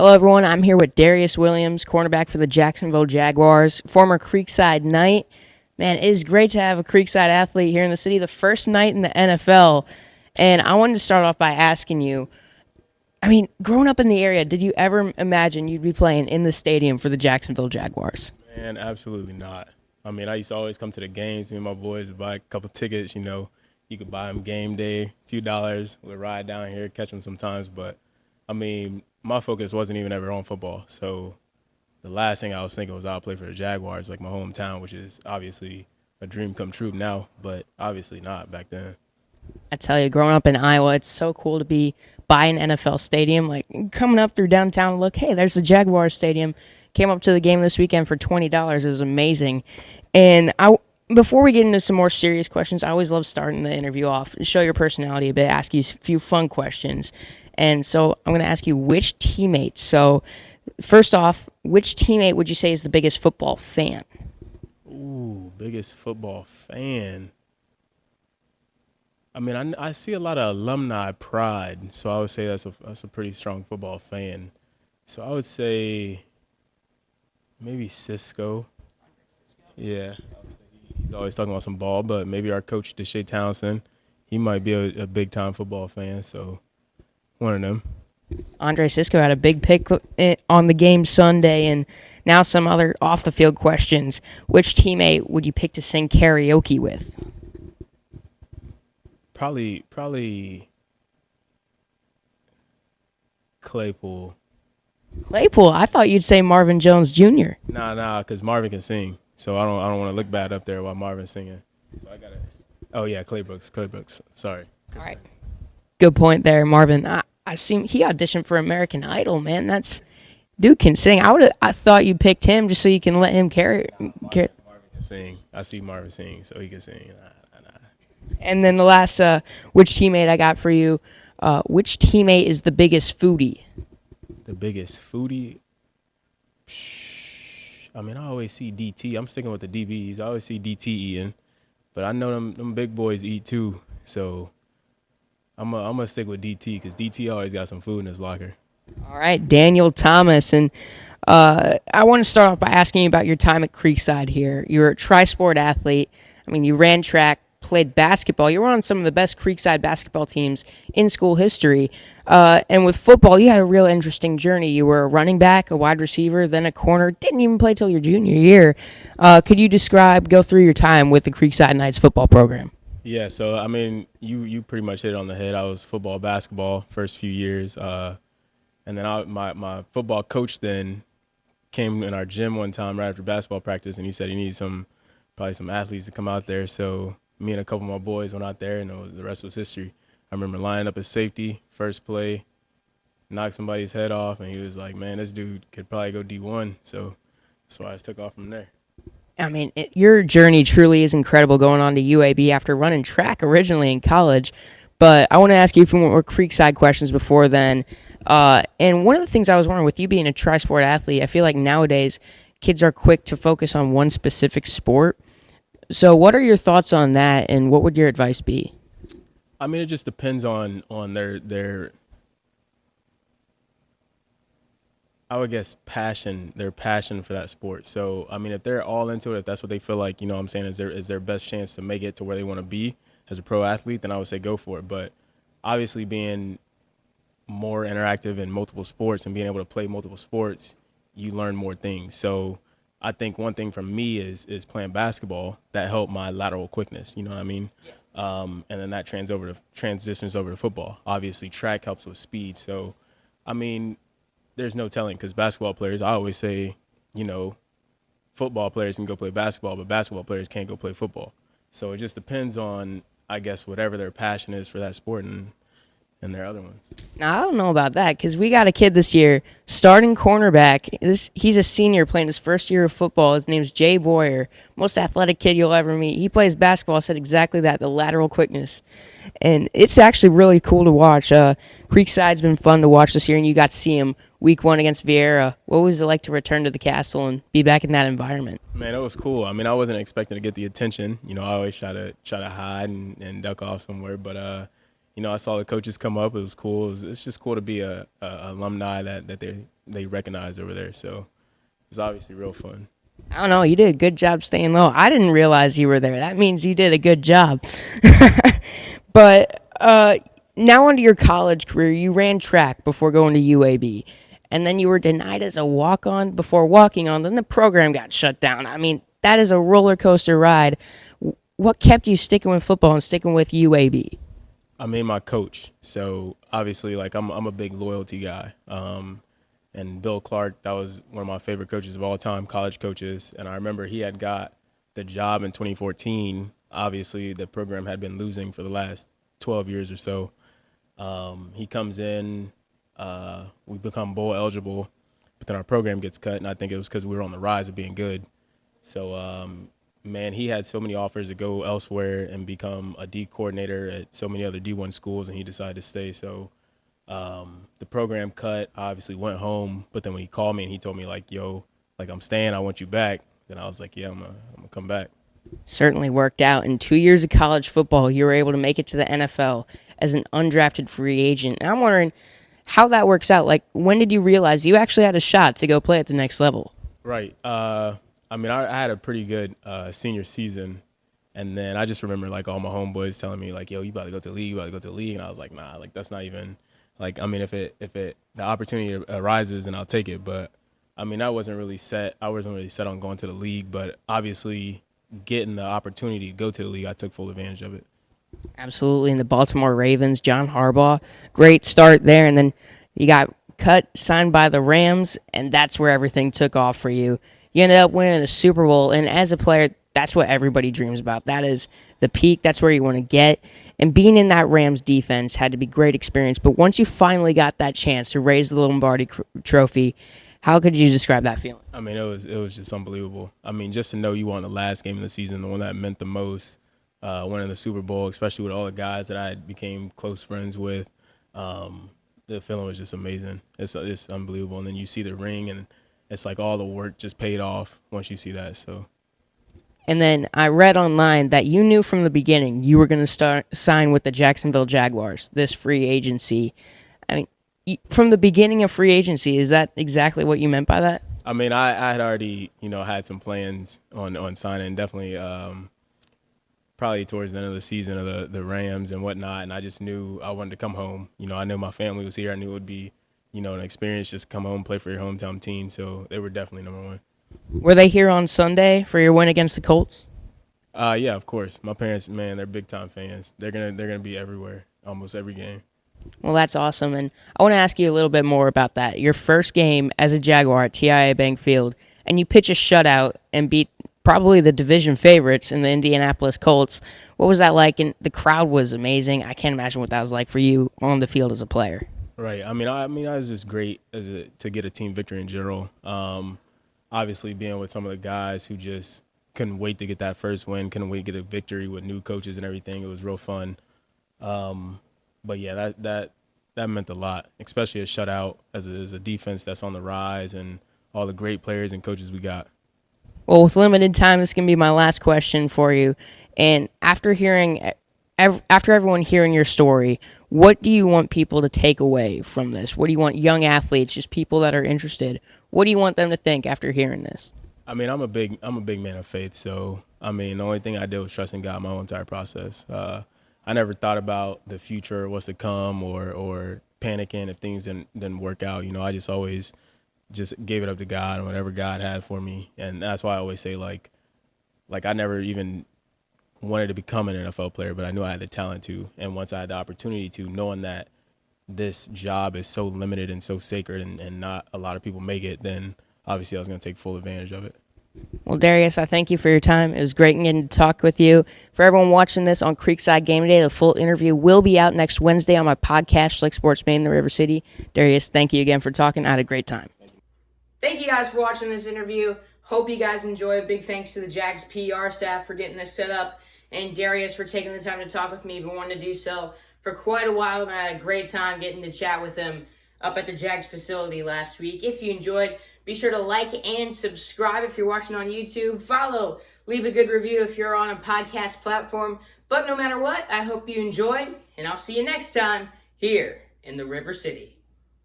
Hello, everyone. I'm here with Darious Williams, cornerback for the Jacksonville Jaguars, former Creekside Knight. Man, it is great to have a Creekside athlete here in the city, the first night in the NFL. And I wanted to start off by asking you, growing up in the area, did you ever imagine you'd be playing in the stadium for the Jacksonville Jaguars? Man, absolutely not. I used to always come to the games. Me and my boys would buy a couple tickets. You could buy them game day, a few dollars. We'd ride down here, catch them sometimes. But, my focus wasn't even ever on football. So the last thing I was thinking was I'll play for the Jaguars, like my hometown, which is obviously a dream come true now, but obviously not back then. I tell you, growing up in Iowa, it's so cool to be by an NFL stadium. Like coming up through downtown, look, hey, there's the Jaguars stadium. Came up to the game this weekend for $20. It was amazing. And before we get into some more serious questions, I always love starting the interview off, show your personality a bit, ask you a few fun questions. And so I'm going to ask you which teammate. So first off, which teammate would you say is the biggest football fan? Ooh, biggest football fan. I see a lot of alumni pride, so I would say that's a pretty strong football fan. So I would say maybe Cisco. Yeah, he's always talking about some ball, but maybe our coach Deshae Townsend, he might be a big time football fan. So one of them. Andre Cisco had a big pick on the game Sunday, and now some other off the field questions. Which teammate would you pick to sing karaoke with? Probably Claypool. Claypool. I thought you'd say Marvin Jones Jr. Nah, because Marvin can sing, so I don't want to look bad up there while Marvin's singing. So I gotta. Oh yeah, Claybrooks. Sorry. All right. Good point there, Marvin. I see he auditioned for American Idol, man. Dude can sing. I thought you picked him just so you can let him carry. Marvin can sing. I see Marvin sing, so he can sing. Nah. And then the last, which teammate I got for you? Which teammate is the biggest foodie? The biggest foodie. I always see DT. I'm sticking with the DBs. I always see DT eating, but I know them big boys eat too. So I'm gonna stick with DT because DT always got some food in his locker. All right, Daniel Thomas, and I want to start off by asking you about your time at Creekside here. You're a tri-sport athlete. You ran track, played basketball. You were on some of the best Creekside basketball teams in school history. And with football, you had a real interesting journey. You were a running back, a wide receiver, then a corner. Didn't even play till your junior year. Could you go through your time with the Creekside Knights football program? Yeah, so you pretty much hit it on the head. I was football, basketball first few years, and then my football coach then came in our gym one time right after basketball practice, and he said he needs probably some athletes to come out there. So me and a couple of my boys went out there, and the rest was history. I remember lining up as safety, first play, knocked somebody's head off, and he was like, "Man, this dude could probably go D1." So that's why I just took off from there. Your journey truly is incredible going on to UAB after running track originally in college. But I want to ask you a few more Creekside questions before then. And one of the things I was wondering, with you being a tri-sport athlete, I feel like nowadays kids are quick to focus on one specific sport. So what are your thoughts on that, and what would your advice be? It just depends on their I would guess their passion for that sport. So, if they're all into it, if that's what they feel like, is their best chance to make it to where they want to be as a pro athlete, then I would say go for it. But obviously being more interactive in multiple sports and being able to play multiple sports, you learn more things. So I think one thing for me is playing basketball that helped my lateral quickness, you know what I mean? Yeah. And then that transitions over to football. Obviously track helps with speed. So, there's no telling, because basketball players, I always say, football players can go play basketball, but basketball players can't go play football. So it just depends on, I guess, whatever their passion is for that sport and their other ones. Now, I don't know about that, because we got a kid this year, starting cornerback. He's a senior playing his first year of football. His name's Jay Boyer, most athletic kid you'll ever meet. He plays basketball. I said exactly that, the lateral quickness. And it's actually really cool to watch. Creekside's been fun to watch this year, and you got to see him week 1 against Vieira. What was it like to return to the Castle and be back in that environment? Man, it was cool. I wasn't expecting to get the attention. I always try to hide and duck off somewhere. But, I saw the coaches come up. It was cool. It's just cool to be a alumni that they recognize over there. So it's obviously real fun. I don't know. You did a good job staying low. I didn't realize you were there. That means you did a good job. But now onto your college career. You ran track before going to UAB, and then you were denied as a walk-on before walking on. Then the program got shut down. I mean, that is a roller coaster ride. What kept you sticking with football and sticking with UAB? I mean, my coach. So obviously, like I'm a big loyalty guy. And Bill Clark, that was one of my favorite coaches of all time, college coaches. And I remember he had got the job in 2014. Obviously, the program had been losing for the last 12 years or so. He comes in, we become bowl eligible, but then our program gets cut, and I think it was because we were on the rise of being good. So, man, he had so many offers to go elsewhere and become a D coordinator at so many other D1 schools, and he decided to stay. So the program cut, I obviously went home, but then when he called me and he told me, like, yo, like, I'm staying, I want you back, then I was like, yeah, I'm gonna come back. Certainly worked out. In 2 years of college football, you were able to make it to the NFL as an undrafted free agent. And I'm wondering how that works out. Like, when did you realize you actually had a shot to go play at the next level? Right. I mean, I had a pretty good senior season, and then I just remember, like, all my homeboys telling me, like, yo, you about to go to the league, you about to go to the league, and I was like, nah, like, that's not even, like, I mean, if the opportunity arises, then I'll take it, but, I mean, I wasn't really set on going to the league, but obviously getting the opportunity to go to the league, I took full advantage of it. Absolutely. In the Baltimore Ravens, John Harbaugh, great start there. And then you got cut, signed by the Rams, and that's where everything took off for you. You ended up winning a Super Bowl, and as a player, that's what everybody dreams about. That is the peak. That's where you want to get. And being in that Rams defense had to be great experience. But once you finally got that chance to raise the Lombardi Trophy, how could you describe that feeling? I mean, it was just unbelievable. I mean, just to know you won the last game of the season, the one that meant the most, winning the Super Bowl, especially with all the guys that I became close friends with, the feeling was just amazing. It's unbelievable. And then you see the ring, and it's like all the work just paid off once you see that. So. And then I read online that you knew from the beginning you were going to sign with the Jacksonville Jaguars, this free agency. I mean, from the beginning of free agency, is that exactly what you meant by that? I mean, I had already, had some plans on signing, definitely probably towards the end of the season of the Rams and whatnot, and I just knew I wanted to come home. I knew my family was here. I knew it would be, an experience just to come home, play for your hometown team, so they were definitely number one. Were they here on Sunday for your win against the Colts? Yeah, of course. My parents, man, they're big-time fans. They're gonna be everywhere, almost every game. Well, that's awesome, and I want to ask you a little bit more about that. Your first game as a Jaguar at TIAA Bank Field, and you pitch a shutout and beat probably the division favorites in the Indianapolis Colts. What was that like? And the crowd was amazing. I can't imagine what that was like for you on the field as a player. Right. I mean, I was just great to get a team victory in general. Obviously, being with some of the guys who just couldn't wait to get that first win, couldn't wait to get a victory with new coaches and everything. It was real fun. But yeah, that meant a lot, especially a shutout as a defense that's on the rise and all the great players and coaches we got. Well, with limited time, this is going to be my last question for you. And after everyone hearing your story, what do you want people to take away from this? What do you want young athletes, just people that are interested, what do you want them to think after hearing this? I mean, I'm a big man of faith. So, I mean, the only thing I did was trust in God my whole entire process. I never thought about the future, what's to come, or panicking if things didn't work out. I just always just gave it up to God and whatever God had for me. And that's why I always say, like I never even wanted to become an NFL player, but I knew I had the talent to. And once I had the opportunity to, knowing that this job is so limited and so sacred and not a lot of people make it, then obviously I was going to take full advantage of it. Well, Darious, I thank you for your time. It was great getting to talk with you. For everyone watching this on Creekside Game Day, the full interview will be out next Wednesday on my podcast, Schlick Sports, Maine, the River City. Darious, thank you again for talking. I had a great time. Thank you guys for watching this interview. Hope you guys enjoyed. Big thanks to the Jags PR staff for getting this set up, and Darious for taking the time to talk with me. But wanted to do so for quite a while, and I had a great time getting to chat with him up at the Jags facility last week. If you enjoyed, be sure to like and subscribe if you're watching on YouTube. Follow, leave a good review if you're on a podcast platform. But no matter what, I hope you enjoyed, and I'll see you next time here in the River City.